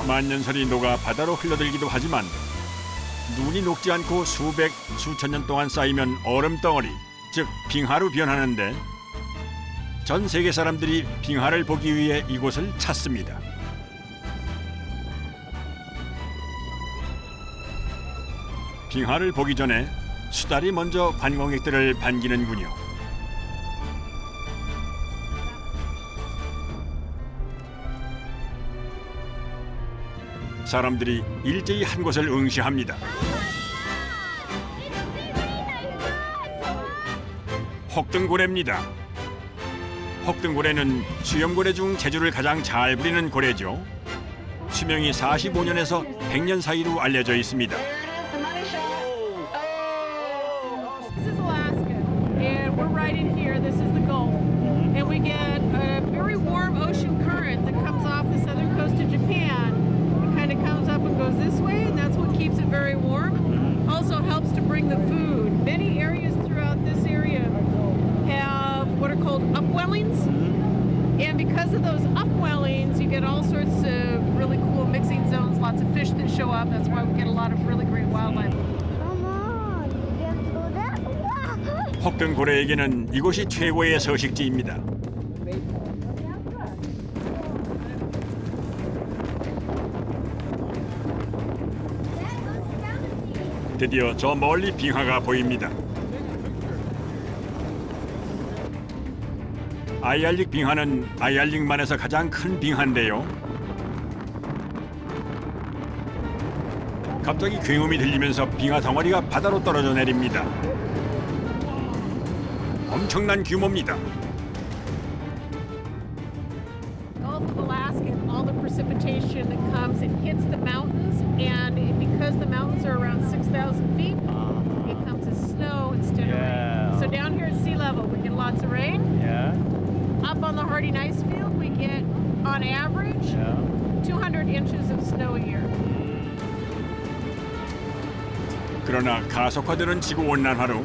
만년설이 녹아 바다로 흘러들기도 하지만 눈이 녹지 않고 수백, 수천 년 동안 쌓이면 얼음덩어리, 즉 빙하로 변하는데 전 세계 사람들이 빙하를 보기 위해 이곳을 찾습니다. 빙하를 보기 전에 수달이 먼저 관광객들을 반기는군요. 사람들이 일제히 한 곳을 응시합니다. 혹등고래입니다. 혹등고래는 수염고래 중 재주를 가장 잘 부리는 고래죠. 수명이 45년에서 100년 사이로 알려져 있습니다. This is Alaska, and we're right in here. This is the Gulf, and we get a very warm ocean current that comes off the southern coast of Japan. It kind of comes up and goes this way, and that's what keeps it very warm. Also helps to bring the food. Many areas throughout this area have what are called upwellings, and because of those upwellings, you get all sorts of really cool mixing zones. Lots of fish that show up. That's why we get a lot of really great wildlife. 혹등고래에게는 이곳이 최고의 서식지입니다. 드디어 저 멀리 빙하가 보입니다. 아이알릭 빙하는 아이알릭만에서 가장 큰 빙하인데요. 갑자기 굉음이 들리면서 빙하 덩어리가 바다로 떨어져 내립니다. 엄청난 규모입니다. Gulf of Alaska, and all the precipitation that comes, it hits the mountains, and because the mountains are around 6,000 feet, it comes as snow instead of rain. So down here at sea level, we get lots of rain. Up on the Harding ice field, we get, on average, 200 inches of snow a year. 그러나 가속화되는 지구 온난화로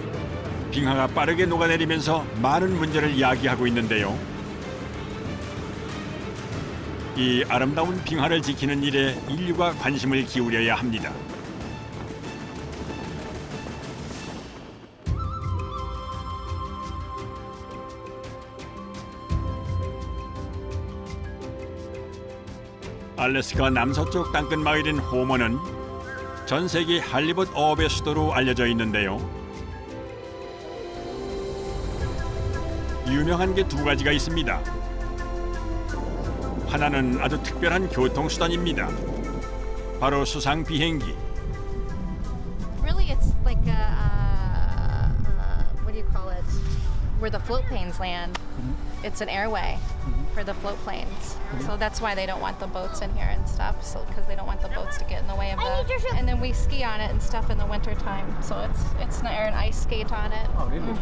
빙하가 빠르게 녹아내리면서 많은 문제를 야기하고 있는데요. 이 아름다운 빙하를 지키는 일에 인류가 관심을 기울여야 합니다. 알래스카 남서쪽 땅끝 마을인 호머는 전 세계 할리봇 어업의 수도로 알려져 있는데요. 유명한 게 두 가지가 있습니다. 하나는 아주 특별한 교통수단입니다. 바로 수상 비행기. Really, it's like what do you call it? Where the float planes land. It's an airway for the float planes. So that's why they don't want the boats in here and stuff. So because they don't want the boats to get in the way of the. And then we ski on it and stuff in the winter time. So it's an ice skate on it. Oh, really?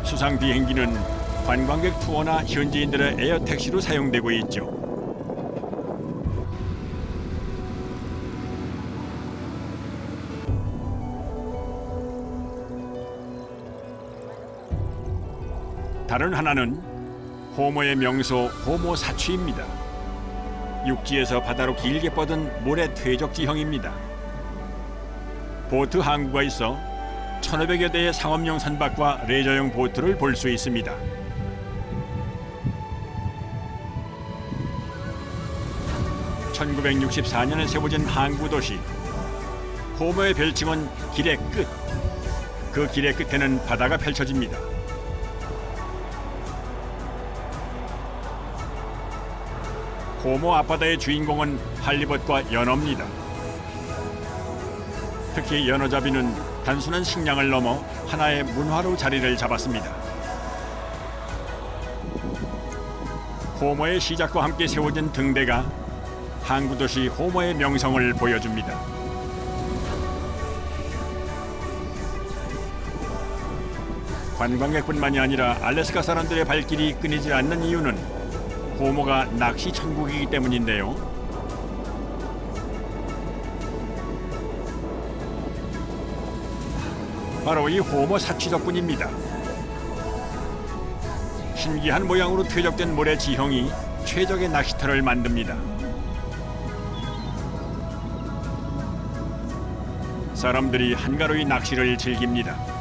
수상 비행기는 관광객 투어나 현지인들의 에어 택시로 사용되고 있죠. 다른 하나는 호모의 명소 호모 사취입니다. 육지에서 바다로 길게 뻗은 모래 퇴적 지형입니다. 보트 항구가 있어 1,500여 대의 상업용 선박과 레저용 보트를 볼 수 있습니다. (1964년에) 세워진 항구 도시 호모의 별칭은 길의 끝. 그 길의 끝에는 바다가 펼쳐집니다. 호모 앞바다의 주인공은 할리봇과 연어입니다. 특히 연어잡이는 단순한 식량을 넘어 하나의 문화로 자리를 잡았습니다. 호모의 시작과 함께 세워진 등대가 항구 도시 호모의 명성을 보여줍니다. 관광객뿐만이 아니라 알래스카 사람들의 발길이 끊이지 않는 이유는 호모가 낚시 천국이기 때문인데요. 바로 이 호모 사취 덕분입니다. 신기한 모양으로 퇴적된 모래 지형이 최적의 낚시터를 만듭니다. 사람들이 한가로이 낚시를 즐깁니다.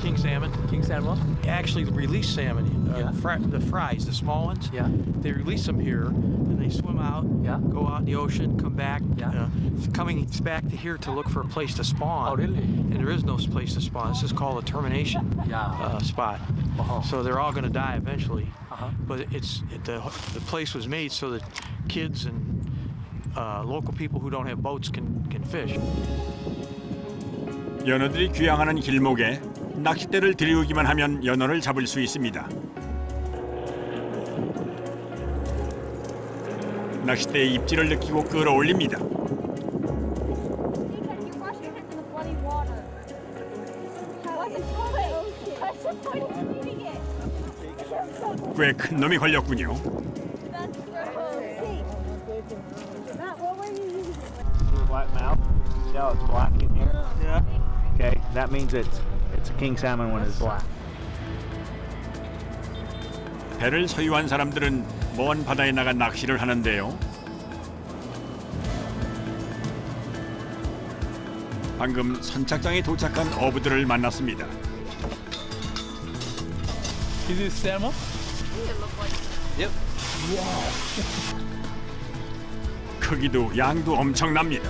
King salmon. King salmon? Actually, release salmon. Yeah. The fries, the small ones. Yeah. They release them here, and they swim out, Yeah. go out in the ocean, come back. Yeah. Coming back to here to look for a place to spawn. Oh, really? And there is no place to spawn. This is called a termination Yeah. spot. Uh-huh. So they're all going to die eventually. Uh-huh. But the place was made so that kids and local people who don't have boats can fish. 연어들이 귀향하는 길목에 낚싯대를 들이우기만 하면 연어를 잡을 수 있습니다. 낚싯대의 입질을 느끼고 끌어올립니다. Because you wash your hands in the bloody water. What's the point? What's the point of eating it? 꽤 큰 놈이 걸렸군요. That's gross. Matt, what were you using? Black mouth. See how it's black in here? Yeah. Okay, that means it's a king salmon when it's black. 배를 소유한 사람들은 먼 바다에 나가 낚시를 하는데요. 방금 선착장에 도착한 어부들을 만났습니다. Is it salmon? 크기도 양도 엄청납니다.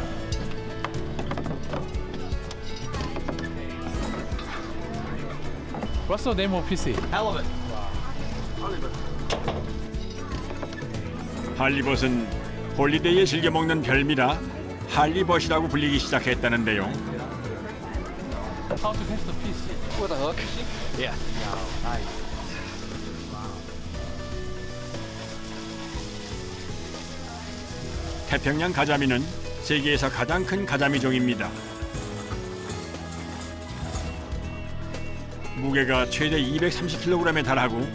What's the name of PC? Halibut. 할리벗은 홀리데이에 즐겨 먹는 별미라 할리벗이라고 불리기 시작했다는데요. How to catch the PC? With a hook? Yeah. Nice. 태평양 가자미는 세계에서 가장 큰 가자미 종입니다. 무게가 최대 230kg에 달하고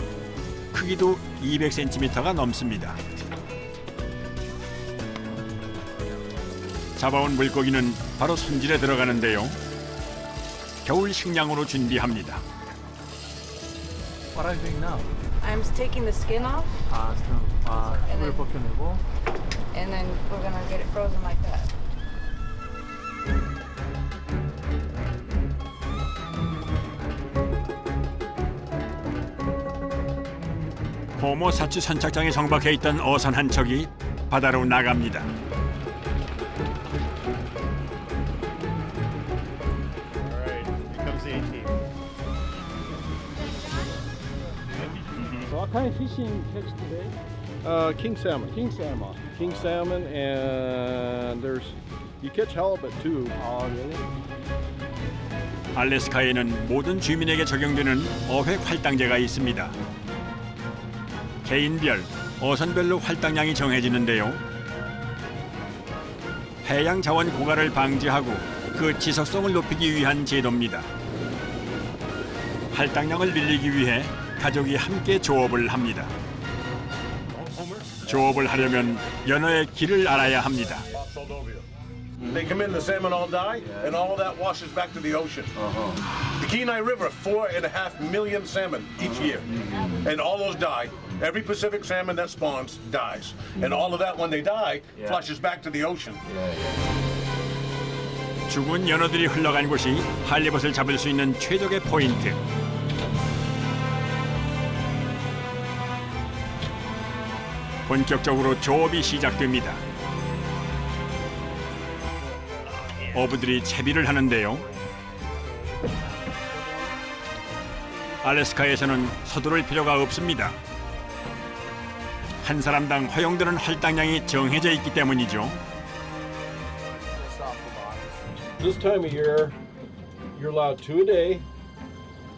크기도 200cm가 넘습니다. 잡아온 물고기는 바로 손질에 들어가는데요. 겨울 식량으로 준비합니다. What are you doing now? I'm taking the skin off, 지금 물을 벗겨내고 and then we're gonna get it frozen like that. 호모 사치 선착장에 정박해 있던 어선 한 척이 바다로 나갑니다. What kind of fishing catch today? King salmon. King salmon. King salmon, and you catch halibut too. Oh, really? 알래스카에는 모든 주민에게 적용되는 어획 할당제가 있습니다. 개인별, 어선별로 할당량이 정해지는데요. 해양 자원 고갈을 방지하고 그 지속성을 높이기 위한 제도입니다. 할당량을 늘리기 위해 가족이 함께 조업을 합니다. 조업을 하려면 연어의 길을 알아야 합니다. They come in, the salmon all die, and all that washes back to the ocean. The Kenai River, 4.5 million salmon each year, and all those die. Every Pacific salmon that spawns dies, and all of that, when they die, flushes back to the ocean. 죽은 연어들이 흘러간 곳이 할리벗을 잡을 수 있는 최적의 포인트. 본격적으로 조업이 시작됩니다. 어부들이 채비를 하는데요. 알래스카에서는 서두를 필요가 없습니다. 한 사람당 허용되는 할당량이 정해져 있기 때문이죠. This time of year, you're allowed 2 a day,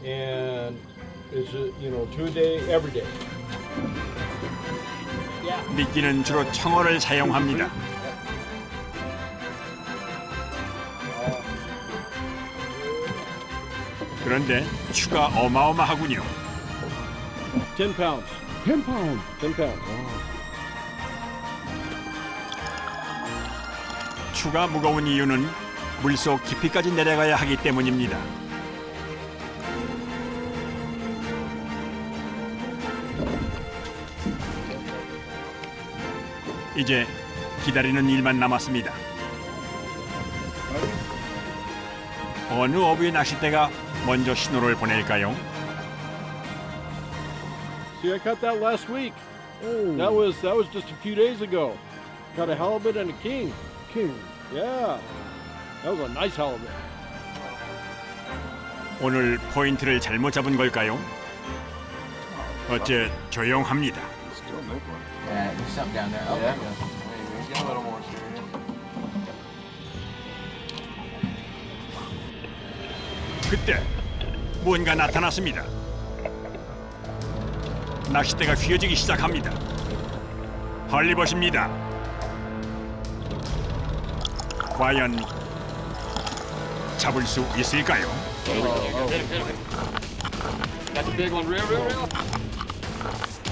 and it's 2 a day every day. 미끼는 주로 청어를 사용합니다. 그런데 추가 어마어마하군요. 10 pounds. 10 pounds. 10 pounds. 추가 무거운 이유는 물속 깊이까지 내려가야 하기 때문입니다. 이제 기다리는 일만 남았습니다. 어느 어부의 낚싯대가 먼저 신호를 보낼까요? See, I caught that last week. That was just a few days ago. Got a halibut and a king. king. Yeah, that was a nice halibut. 오늘 포인트를 잘못 잡은 걸까요? 어째 조용합니다. Yeah, there's something down there. Okay. Get a little more serious. 그때 무언가 나타났습니다. 낚싯대가 휘어지기 시작합니다. 할리벗입니다. 과연 잡을 수 있을까요? That's a big one. Reel, reel, reel.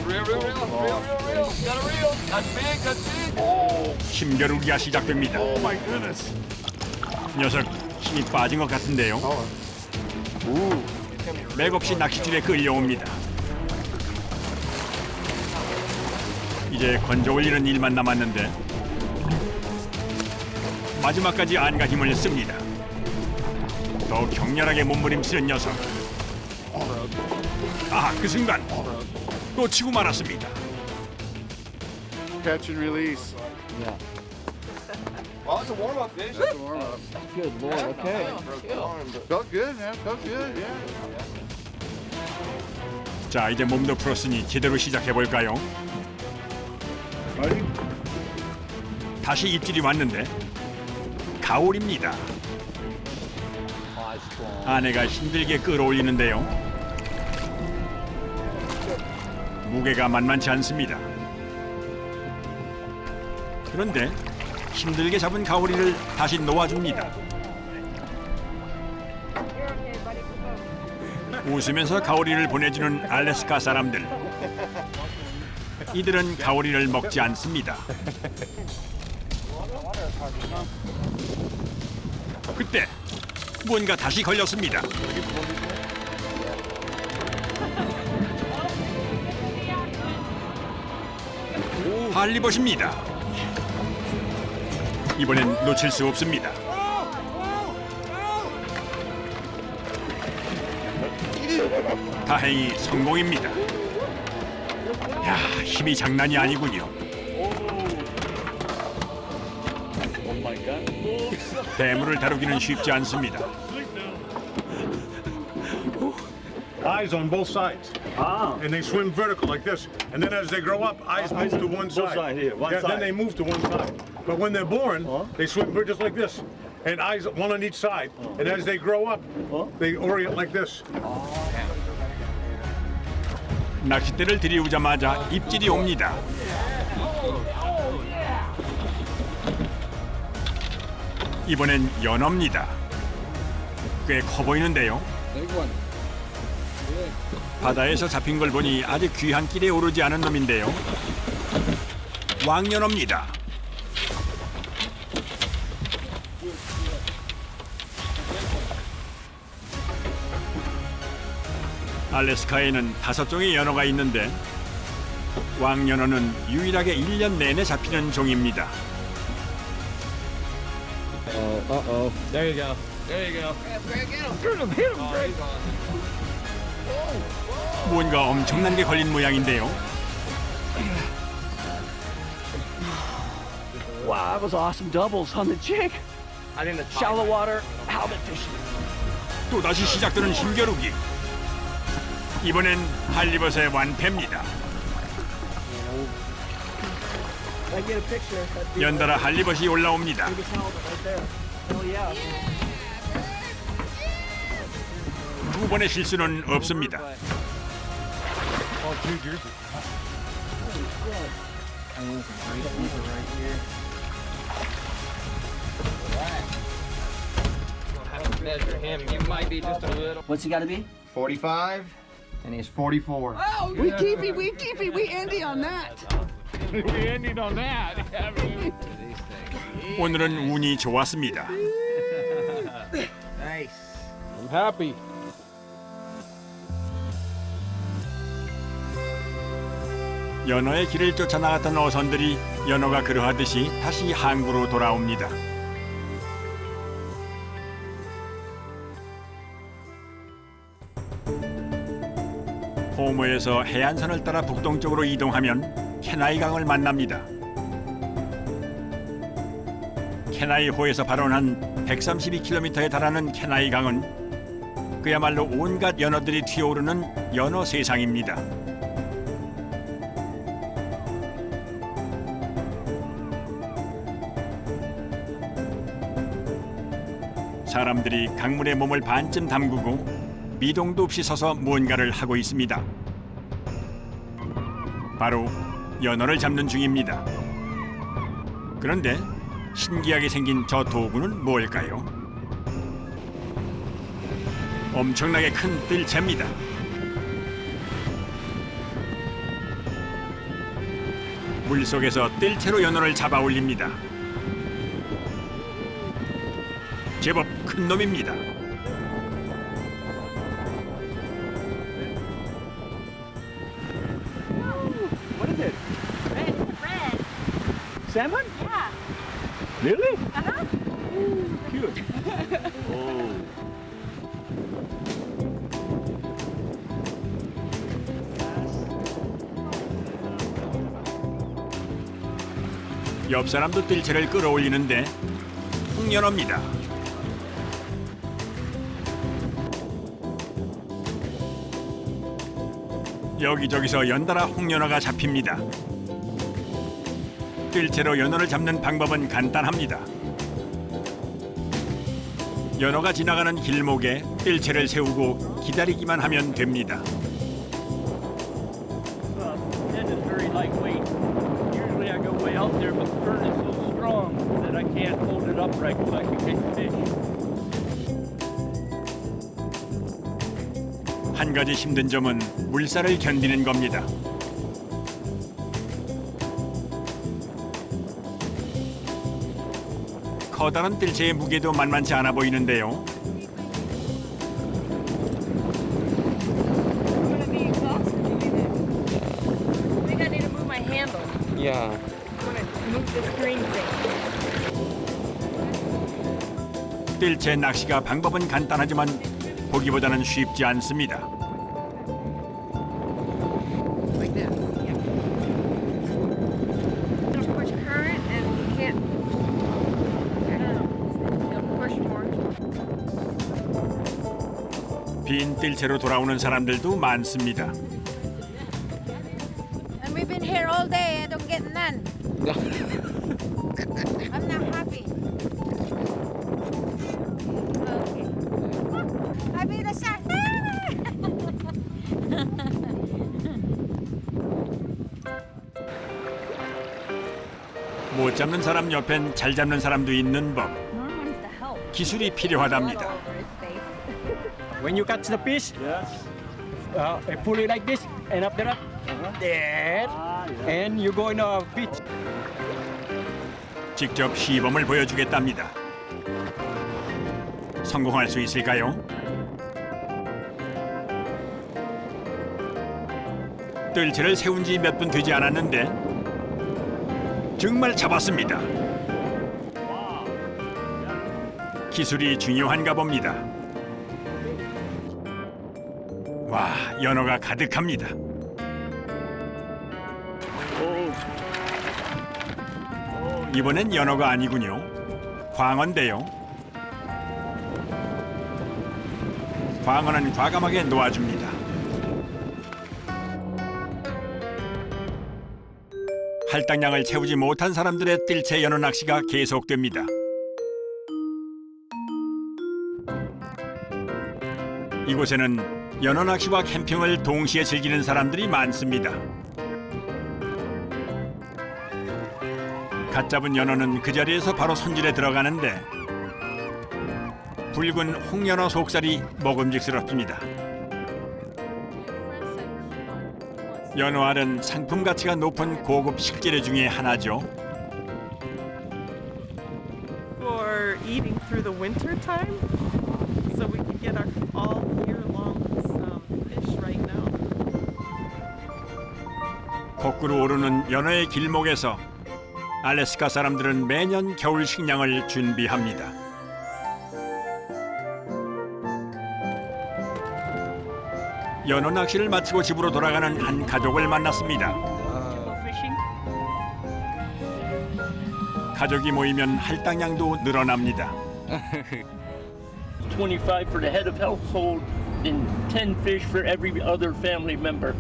Reel, reel, reel. Reel, reel, reel. Got a reel. That's big. That's big. 힘겨루기가 시작됩니다. 녀석 힘이 빠진 것 같은데요. 맥없이 낚싯줄에 끌려옵니다. 이제 건져 올리는 일만 남았는데 마지막까지 안과 힘을 씁니다. 더 격렬하게 몸부림치는 녀석. 아, 그 순간 놓치고 말았습니다. Catch and release. Yeah. Well, it's a warm-up fish. That's a warm-up. Good Lord. Okay. Felt good, man. Felt good, yeah. 자, 이제 몸도 풀었으니 제대로 시작해 볼까요? 다시 입질이 왔는데 가오리입니다. 아내가 힘들게 끌어올리는데요. 무게가 만만치 않습니다. 그런데 힘들게 잡은 가오리를 다시 놓아줍니다. 웃으면서 가오리를 보내주는 알래스카 사람들. 이들은 가오리를 먹지 않습니다. 그때 뭔가 다시 걸렸습니다. 할리벗입니다. 이번엔 놓칠 수 없습니다. 다행히 성공입니다. 야, 힘이 장난이 아니군요. 대물을 다루기는 쉽지 않습니다. Eyes on both sides. And they swim vertical like this. And then as they grow up, eyes move to one side. side here, one yeah, side. Then they move to one side. But when they're born, they swim just like this. And eyes one on each side. And as they grow up, they orient like this. 낚싯대를 들이우자마자 입질이 옵니다. 이번엔 연어입니다. 꽤 커 보이는데요. 바다에서 잡힌 걸 보니 아직 귀한 길에 오르지 않은 놈인데요. 왕연어입니다. 알래스카에는 5종의 연어가 있는데 왕연어는 유일하게 1년 내내 잡히는 종입니다. Uh-oh. There you go. There you go. Hit him, Greg. 뭔가 엄청난 게 걸린 모양인데요. Wow, that was awesome doubles on the jig. Shallow water, halibut fishing. 또다시 시작되는 힘겨루기. 이번엔 할리벗의 완패입니다. I get a picture. That'd be 연달아 할리벗이 올라옵니다. biggest halibut right there. Hell yeah. 두 번의 실수는 없습니다. Measure him. You might be just a little. What's he got to be? 45, and he's 44. Oh, we keep it, we Andy on that. We ended on that. 오늘은 운이 좋았습니다. Nice. I'm happy. 연어의 길을 쫓아 나갔던 어선들이 연어가 그러하듯이 다시 항구로 돌아옵니다. 호모에서 해안선을 따라 북동쪽으로 이동하면 케나이강을 만납니다. 케나이호에서 발원한 132km에 달하는 케나이강은 그야말로 온갖 연어들이 튀어오르는 연어 세상입니다. 사람들이 강물에 몸을 반쯤 담그고 미동도 없이 서서 무언가를 하고 있습니다. 바로 연어를 잡는 중입니다. 그런데 신기하게 생긴 저 도구는 뭘까요? 엄청나게 큰 뜰채입니다. 물속에서 뜰채로 연어를 잡아 올립니다. 제법 큰 놈입니다. What is it? Red. Salmon? Yeah. Really? Uh-huh. Cute. Oh. 옆 사람도 뜰채를 끌어올리는데 홍연어입니다. 여기저기서 연달아 홍연어가 잡힙니다. 뜰채로 연어를 잡는 방법은 간단합니다. 연어가 지나가는 길목에 뜰채를 세우고 기다리기만 하면 됩니다. It is very lightweight. Usually I go way out there, but the current is so strong that I can't hold it upright so I can catch fish. 한 가지 힘든 점은 물살을 견디는 겁니다. 커다란 뜰채의 무게도 만만치 않아 보이는데요. I'm gonna be exhausted doing it. I think I need to move my handle. Yeah. I'm gonna move this green thing. 뜰채 낚시가 방법은 간단하지만 보기보다는 쉽지 않습니다. Like that. Yeah. It'll push current and you can't. I don't know. It'll push more. 빈 뜰채로 돌아오는 사람들도 많습니다. And we've been here all day. I don't get none. I'm not happy. Okay. I made a shot. 못 잡는 사람 옆엔 잘 잡는 사람도 있는 법. 기술이 필요하답니다. When you catch the fish, pull it like this and up there, there, and you go in a beach. 직접 시범을 보여주겠답니다. 성공할 수 있을까요? 뜰채를 세운 지 몇 분 되지 않았는데 정말 잡았습니다. 기술이 중요한가 봅니다. 와, 연어가 가득합니다. 이번엔 연어가 아니군요. 광어인데요. 광어는 과감하게 놓아줍니다. 할당량을 채우지 못한 사람들의 뜰채 연어 낚시가 계속됩니다. 이곳에는 연어 낚시와 캠핑을 동시에 즐기는 사람들이 많습니다. 갓 잡은 연어는 그 자리에서 바로 손질에 들어가는데 붉은 홍연어 속살이 먹음직스럽습니다. 연어알은 상품 가치가 높은 고급 식재료 중에 하나죠. For eating through the winter time, so we can get our all year long fish right now. 거꾸로 오르는 연어의 길목에서 알래스카 사람들은 매년 겨울 식량을 준비합니다. 연어 낚시를 마치고 집으로 돌아가는 한 가족을 만났습니다. 가족이 모이면 할당량도 늘어납니다. 25 for the head of household and 10 fish for every other family member.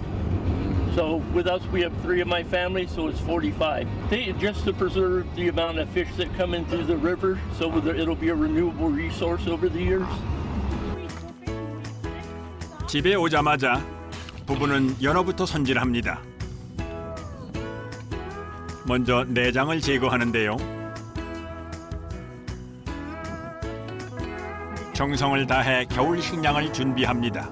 So with us, we have 3 of my family, so it's 45. Just to preserve the amount of fish that come in through the river, so it'll be a renewable resource over the years. 집에 오자마자 부부는 연어부터 손질합니다. 먼저 내장을 제거하는데요. 정성을 다해 겨울 식량을 준비합니다.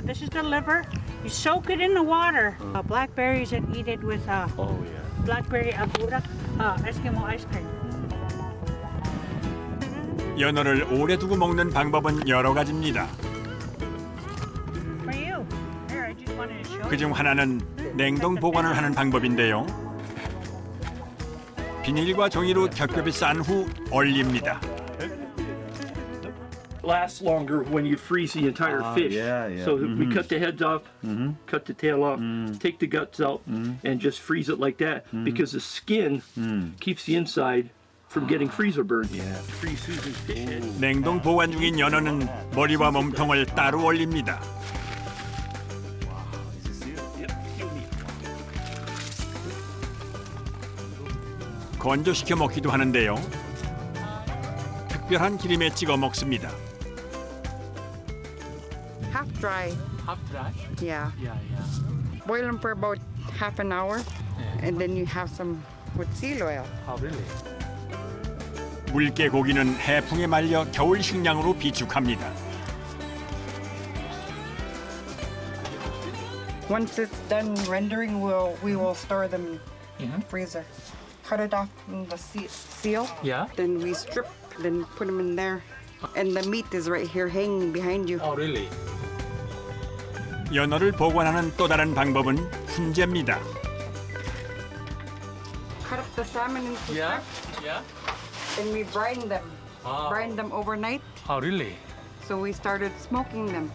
This is the liver. You soak it in the water. Blackberries and eat it with blackberry abura, Eskimo ice cream. 연어를 오래 두고 먹는 방법은 여러 가지입니다. For you. Here, I just wanted to show you. 그중 하나는 냉동 보관을 하는 방법인데요. 비닐과 종이로 겹겹이 싼 후 얼립니다. Lasts longer when you freeze the entire fish. So we cut the heads off, cut the tail off, take the guts out, and just freeze it like that because the skin keeps the inside from getting freezer burn. Freeze Susan's fish head. 냉동 보관 중인 연어는 머리와 몸통을 따로 얼립니다. 건조시켜 먹기도 하는데요. 특별한 기름에 찍어 먹습니다. Half dry. Half dry? Yeah. Yeah, yeah. Boil them for about half an hour, and then you have some with seal oil. Oh, really? 물개 고기는 해풍에 말려 겨울 식량으로 비축합니다. Once it's done rendering, we will store them in freezer. Cut it off from the seal. Yeah. Then we strip, then put them in there. And the meat is right here hanging behind you. Oh, really? 연어를 보관하는 또 다른 방법은 훈제입니다. Cut up the salmon into strips. Yeah. And we brine them. Brine them overnight. Oh, really? So we started smoking them.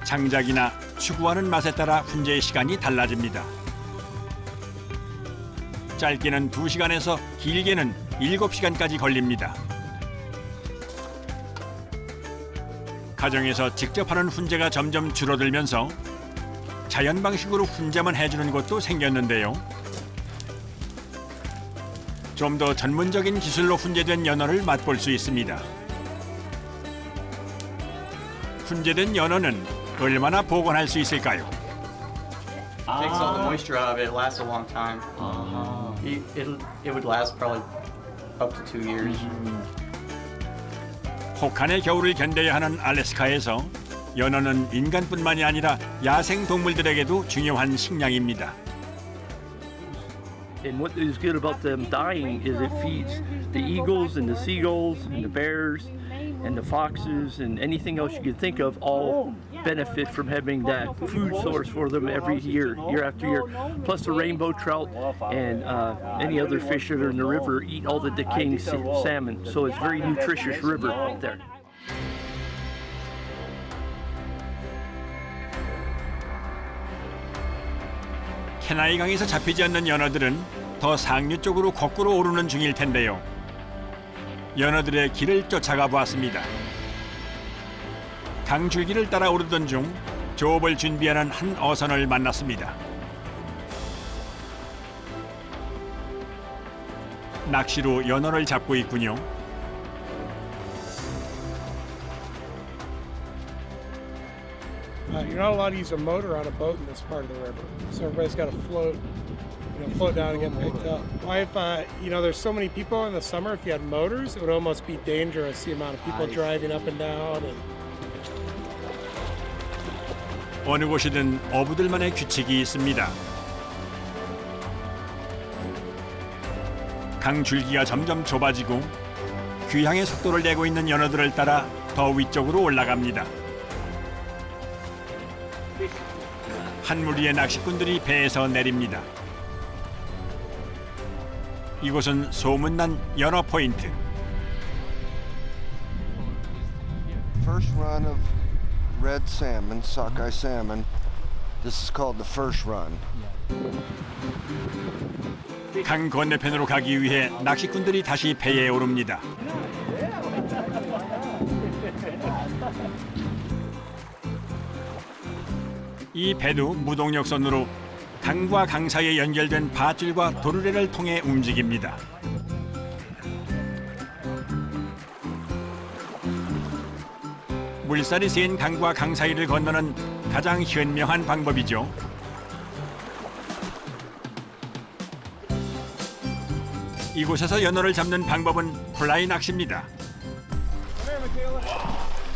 장작이나 추구하는 맛에 따라 훈제의 시간이 달라집니다. 짧게는 2시간에서 길게는 7시간까지 걸립니다. 가정에서 직접 하는 훈제가 점점 줄어들면서 자연 방식으로 훈제만 해주는 곳도 생겼는데요. 좀 더 전문적인 기술로 훈제된 연어를 맛볼 수 있습니다. 훈제된 연어는 얼마나 보관할 수 있을까요? Takes all the moisture out of it. It lasts a long time. It would last probably up to 2 years. 혹한의 겨울을 견뎌야 하는 알래스카에서 연어는 인간뿐만이 아니라 야생 동물들에게도 중요한 식량입니다. And what is good about them dying is it feeds the eagles and the seagulls and the bears and the foxes and anything else you can think of all benefit from having that food source for them every year, year after year. Plus the rainbow trout and any other fish that are in the river eat all the decaying salmon. So it's a very nutritious river out there. 케나이 강에서 잡히지 않는 연어들은 더 상류 쪽으로 거꾸로 오르는 중일 텐데요. 연어들의 길을 쫓아가 보았습니다. 강줄기를 따라 오르던 중 조업을 준비하는 한 어선을 만났습니다. 낚시로 연어를 잡고 있군요. You're not allowed to use a motor on a boat in this part of the river, so everybody's got to float, float down and get picked up. Why, if there's so many people in the summer, if you had motors, it would almost be dangerous, the amount of people driving up and down. 어느 곳이든 어부들만의 규칙이 있습니다. 강줄기가 점점 좁아지고 귀향의 속도를 내고 있는 연어들을 따라 더 위쪽으로 올라갑니다. 한 무리의 낚시꾼들이 배에서 내립니다. 이곳은 소문난 연어 포인트. First run of red salmon, sockeye salmon. This is called the first run. 강 건너편으로 가기 위해 낚시꾼들이 다시 배에 오릅니다. 이 배도 무동력선으로 강과 강 사이에 연결된 밧줄과 도르래를 통해 움직입니다. 물살이 센 강과 강 사이를 건너는 가장 현명한 방법이죠. 이곳에서 연어를 잡는 방법은 플라이 낚시입니다.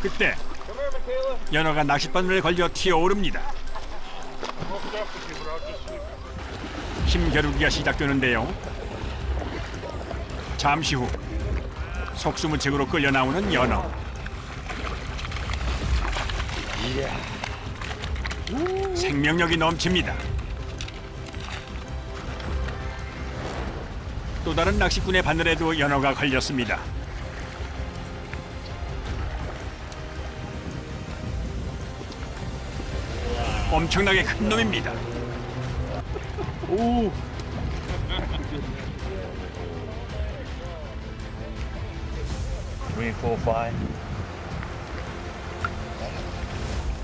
그때 연어가 낚싯바늘에 걸려 튀어오릅니다. 힘겨루기가 시작되는데요. 잠시 후 속수무책으로 끌려 나오는 연어. 생명력이 넘칩니다. 또 다른 낚시꾼의 바늘에도 연어가 걸렸습니다. 엄청나게 큰 놈입니다. 오.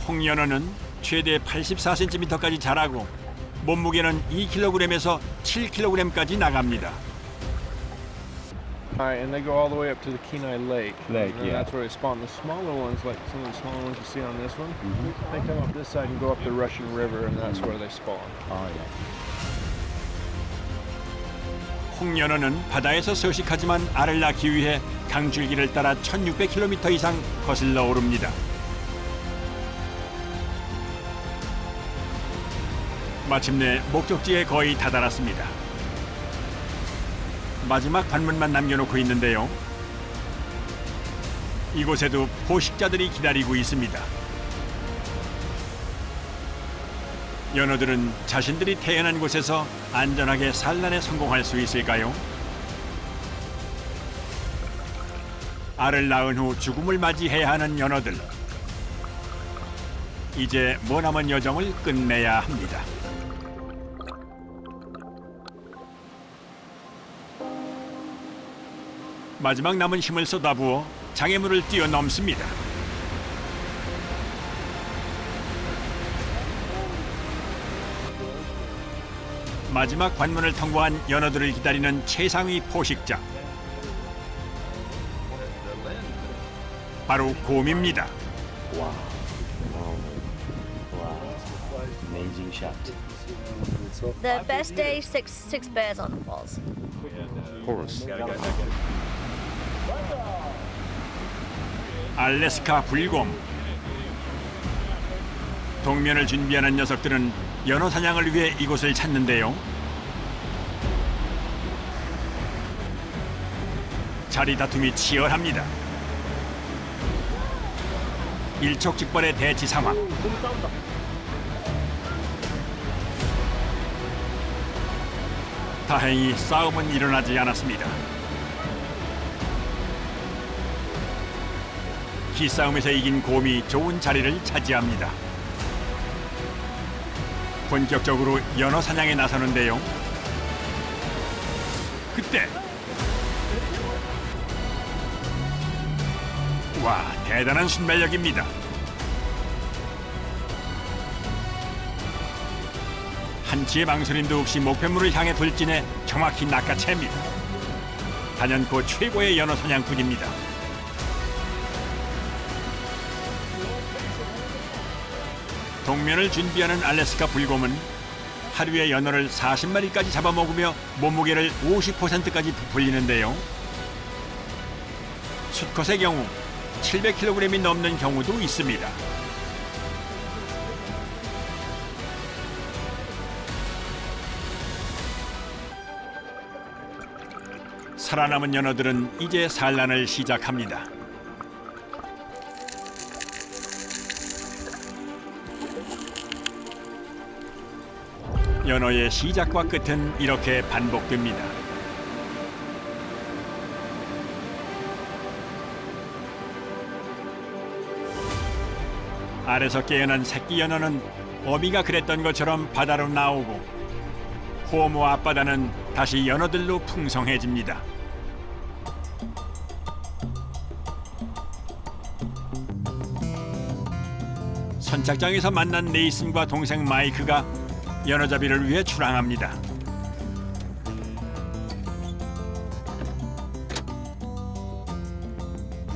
홍연어는 최대 84cm까지 자라고 몸무게는 2kg에서 7kg까지 나갑니다. And they go all the way up to the Kenai Lake. Lake, and yeah. That's where they spawn. The smaller ones, like some of the smaller ones you see on this one, they come up this side and go up the Russian River, and that's where they spawn. Oh, yeah. 홍연어는 바다에서 서식하지만 알을 낳기 위해 강줄기를 따라 1600km 이상 거슬러 오릅니다. 마침내 목적지에 거의 다다랐습니다. 마지막 관문만 남겨놓고 있는데요. 이곳에도 포식자들이 기다리고 있습니다. 연어들은 자신들이 태어난 곳에서 안전하게 산란에 성공할 수 있을까요? 알을 낳은 후 죽음을 맞이해야 하는 연어들. 이제 머나먼 여정을 끝내야 합니다. 마지막 남은 힘을 쏟아부어 장애물을 뛰어넘습니다. 마지막 관문을 통과한 연어들을 기다리는 최상위 포식자. 바로 곰입니다. Wow. Amazing shot. The best day, six bears on the falls. Horse. 알래스카 불곰. 동면을 준비하는 녀석들은 연어 사냥을 위해 이곳을 찾는데요. 자리 다툼이 치열합니다. 일촉즉발의 대치 상황. 다행히 싸움은 일어나지 않았습니다. 기싸움에서 이긴 곰이 좋은 자리를 차지합니다. 본격적으로 연어 사냥에 나서는데요. 그때 와, 대단한 순발력입니다. 한치의 망설임도 없이 목표물을 향해 돌진해 정확히 낚아챕니다. 단연코 최고의 연어 사냥꾼입니다. 동면을 준비하는 알래스카 불곰은 하루에 연어를 40마리까지 잡아먹으며 몸무게를 50%까지 부풀리는데요. 수컷의 경우 700kg이 넘는 경우도 있습니다. 살아남은 연어들은 이제 산란을 시작합니다. 연어의 시작과 끝은 이렇게 반복됩니다. 알에서 깨어난 새끼 연어는 어미가 그랬던 것처럼 바다로 나오고 호모 앞바다는 다시 연어들로 풍성해집니다. 선착장에서 만난 네이슨과 동생 마이크가 연어잡이를 위해 출항합니다.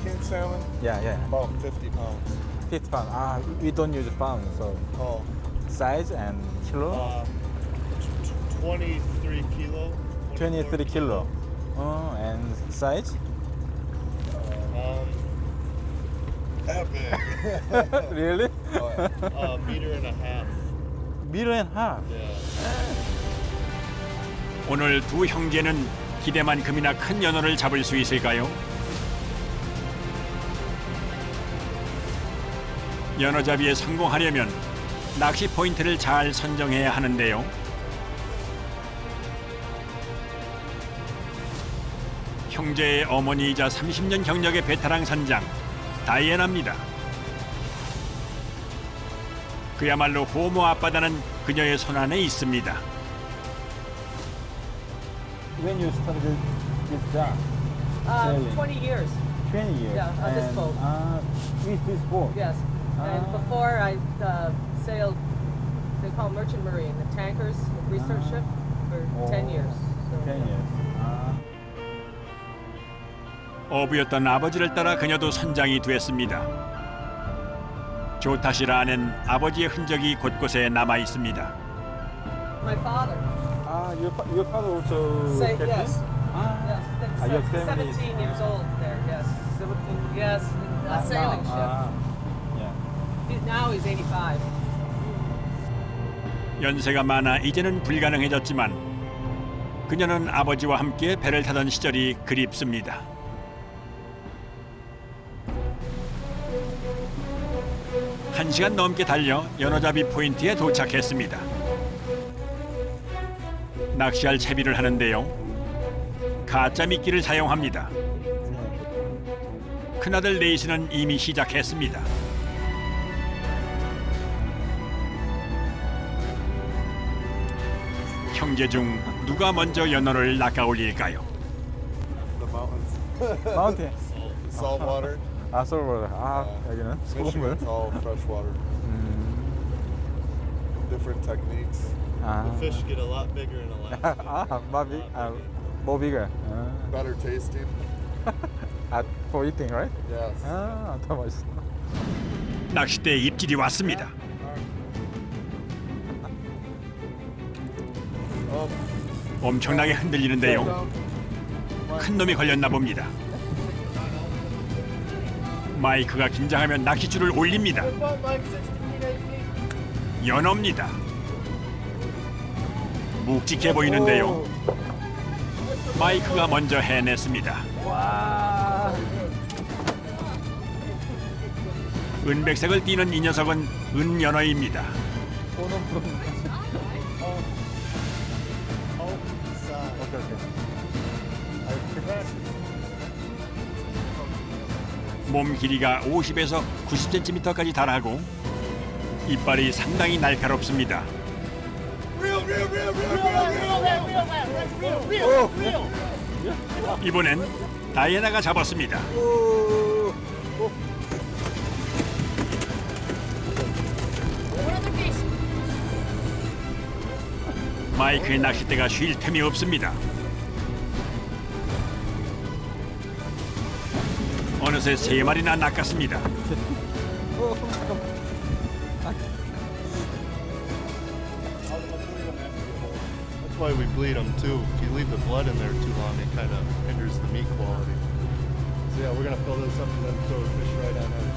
King salmon? Yeah. About 50 pounds. 50 pounds. We don't use pounds, so size and kilo. 23 kilo. 23 kilo. And size? That big. Really? Meter and a half. Meter and half. 오늘 두 형제는 기대만큼이나 큰 연어를 잡을 수 있을까요? 연어잡이에 성공하려면 낚시 포인트를 잘 선정해야 하는데요. 형제의 어머니이자 30년 경력의 베테랑 선장 다이애나입니다. 그야말로 호모 앞바다는 그녀의 손안에 있습니다. When you started this job? 20 years. 20 years. Yeah, on this boat. With this boat? Yes. And before I sailed, they call merchant marine, the tankers, the research ship, for 10 years. So, 10 years. 어부였던 아버지를 따라 그녀도 선장이 됐습니다. 조타시라 하는 아버지의 흔적이 곳곳에 남아 있습니다. My father. Your father also Say captain? yes. Yes. Your family is 17 years old there, yes. 17? Yes, a sailing ship. Yeah. Now he's 85. 연세가 많아 이제는 불가능해졌지만 그녀는 아버지와 함께 배를 타던 시절이 그립습니다. 한 시간 넘게 달려 연어잡이 포인트에 도착했습니다. 낚시할 채비를 하는데요. 가짜 미끼를 사용합니다. 큰아들 네이슨은 이미 시작했습니다. 형제 중 누가 먼저 연어를 낚아 올릴까요? The mountains. Mountain. Salt water. Salt water. 여기는 소금물. Michigan's all fresh water. Different techniques. The fish get a lot bigger in Alaska. More bigger. Better tasting. For eating, right? Yes. 더 맛있어. 낚싯대에 입질이 왔습니다. 엄청나게 흔들리는데요. 큰 놈이 걸렸나 봅니다. 마이크가 긴장하면 낚싯줄을 올립니다. 연어입니다. 묵직해 보이는데요. 마이크가 먼저 해냈습니다. 은백색을 띠는 이 녀석은 은연어입니다. 몸 길이가 50에서 90cm까지 달하고 이빨이 상당히 날카롭습니다. 이번엔 다이애나가 잡았습니다. 마이크의 낚싯대가 쉴 틈이 없습니다. 어느새 3마리나 낚았습니다. That's why we bleed them too. If you leave the blood in there too long, it kind of hinders the meat quality. So yeah, we're gonna fill this up and then throw the fish right on there.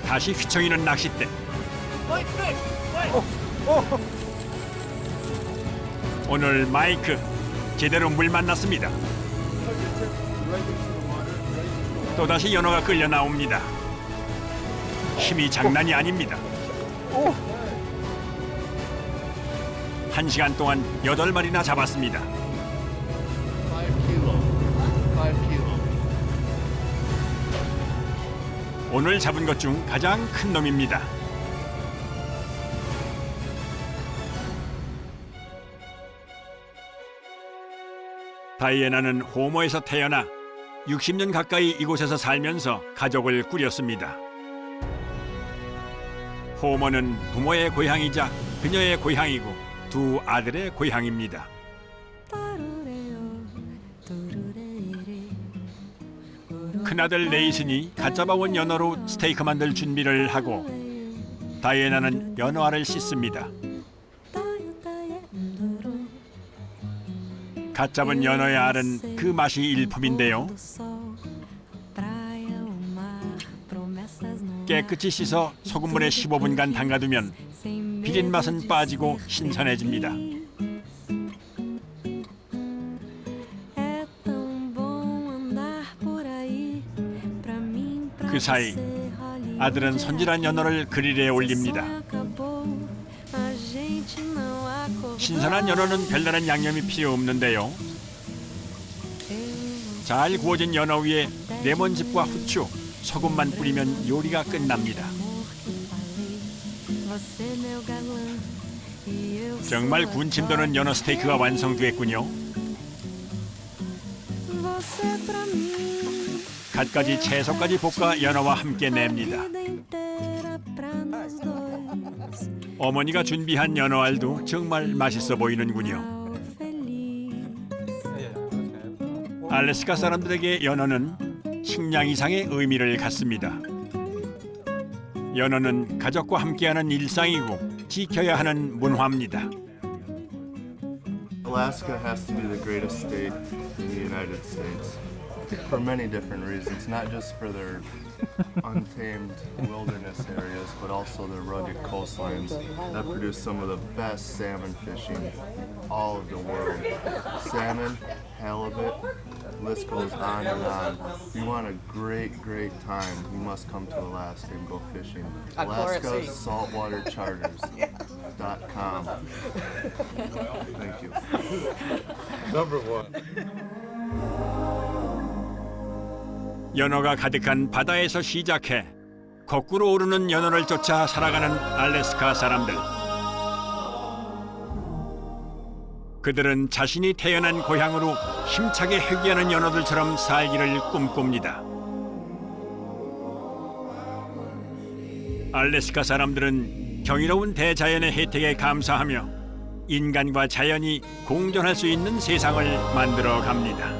다시 휘청이는 낚싯대. 오늘 마이크 제대로 물 만났습니다. 또다시 연어가 끌려 나옵니다. 힘이 장난이 아닙니다. 1시간 동안 8마리나 잡았습니다. 5 kilo. 5 kilo. 오늘 잡은 것 중 가장 큰 놈입니다. 다이애나는 호모에서 태어나 60년 가까이 이곳에서 살면서 가족을 꾸렸습니다. 호모는 부모의 고향이자 그녀의 고향이고 두 아들의 고향입니다. 큰아들 네이슨이 갓 잡아온 연어로 스테이크 만들 준비를 하고 다이애나는 연어알을 씻습니다. 갓 잡은 연어의 알은 그 맛이 일품인데요. 깨끗이 씻어 소금물에 15분간 담가두면 비린 맛은 빠지고 신선해집니다. 그 사이 아들은 손질한 연어를 그릴에 올립니다. 신선한 연어는 별다른 양념이 필요 없는데요. 잘 구워진 연어 위에 레몬즙과 후추, 소금만 뿌리면 요리가 끝납니다. 정말 군침 도는 연어 스테이크가 완성됐군요. 갖가지 채소까지 볶아 연어와 함께 냅니다. 어머니가 준비한 연어알도 정말 맛있어 보이는군요. 알래스카 사람들에게 연어는 식량 이상의 의미를 갖습니다. 연어는 가족과 함께하는 일상이고 지켜야 하는 문화입니다. Alaska has to be the greatest state in the United States for many different reasons, not just for their untamed wilderness areas, but also their rugged coastlines that produce some of the best salmon fishing in all of the world. Salmon, halibut, list goes on and on. If you want a great, great time, you must come to Alaska and go fishing. AlaskaSaltwaterCharters.com. Thank you. Number one. 연어가 가득한 바다에서 시작해 거꾸로 오르는 연어를 쫓아 살아가는 알래스카 사람들. 그들은 자신이 태어난 고향으로 힘차게 회귀하는 연어들처럼 살기를 꿈꿉니다. 알래스카 사람들은 경이로운 대자연의 혜택에 감사하며 인간과 자연이 공존할 수 있는 세상을 만들어 갑니다.